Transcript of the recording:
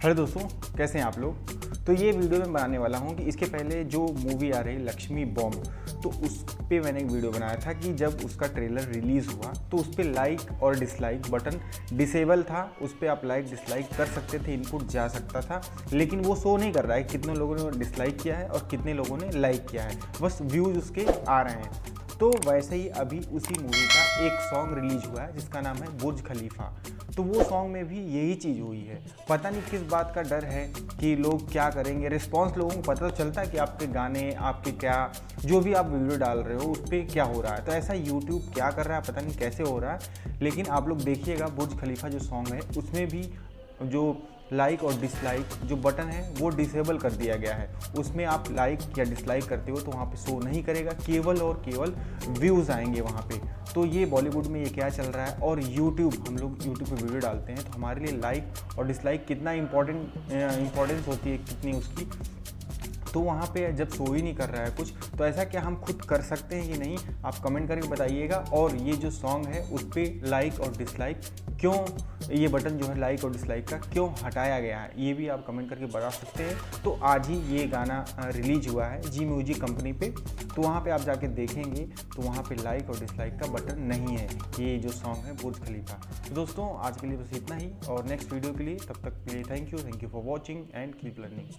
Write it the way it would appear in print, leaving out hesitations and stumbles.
Hello दोस्तों, कैसे हैं आप लोग। तो ये वीडियो मैं बनाने वाला हूँ कि इसके पहले जो मूवी आ रही लक्ष्मी बॉम्ब, तो उस पर मैंने एक वीडियो बनाया था कि जब उसका ट्रेलर रिलीज़ हुआ तो उस पर लाइक और डिसलाइक बटन डिसेबल था। उस पर आप लाइक डिसलाइक कर सकते थे, इनपुट जा सकता था, लेकिन वो शो नहीं कर रहा है कितने लोगों ने डिसलाइक किया है और कितने लोगों ने लाइक किया है, बस व्यूज़ उसके आ रहे हैं। तो वैसे ही अभी उसी मूवी का एक सॉन्ग रिलीज हुआ है जिसका नाम है बुर्ज खलीफा। तो वो सॉन्ग में भी यही चीज़ हुई है। पता नहीं किस बात का डर है कि लोग क्या करेंगे। रिस्पॉन्स लोगों को पता तो चलता है कि आपके गाने, आपके क्या जो भी आप वीडियो डाल रहे हो उस पर क्या हो रहा है। तो ऐसा यूट्यूब क्या कर रहा है पता नहीं कैसे हो रहा है। लेकिन आप लोग देखिएगा बुर्ज खलीफा जो सॉन्ग है उसमें भी जो लाइक और डिसलाइक जो बटन है वो डिसेबल कर दिया गया है। उसमें आप लाइक या डिसलाइक करते हो तो वहाँ पे शो नहीं करेगा, केवल और केवल व्यूज़ आएंगे वहाँ पे। तो ये बॉलीवुड में ये क्या चल रहा है। और यूट्यूब, हम लोग यूट्यूब पे वीडियो डालते हैं तो हमारे लिए लाइक और डिसलाइक कितना इम्पोर्टेंस होती है, कितनी उसकी। तो वहाँ पे जब शो ही नहीं कर रहा है कुछ, तो ऐसा क्या हम खुद कर सकते हैं कि नहीं, आप कमेंट करके बताइएगा। और ये जो सॉन्ग है उस पर लाइक और डिसलाइक क्यों, ये बटन जो है लाइक और डिसलाइक का क्यों हटाया गया है, ये भी आप कमेंट करके बता सकते हैं। तो आज ही ये गाना रिलीज हुआ है जी म्यूजिक कंपनी पे, तो वहाँ पे आप जाके देखेंगे तो वहाँ पे लाइक और डिसलाइक का बटन नहीं है। ये जो सॉन्ग है बुर्ज खलीफा। तो दोस्तों आज के लिए बस इतना ही, और नेक्स्ट वीडियो के लिए तब तक के लिए thank you for watching and keep learning.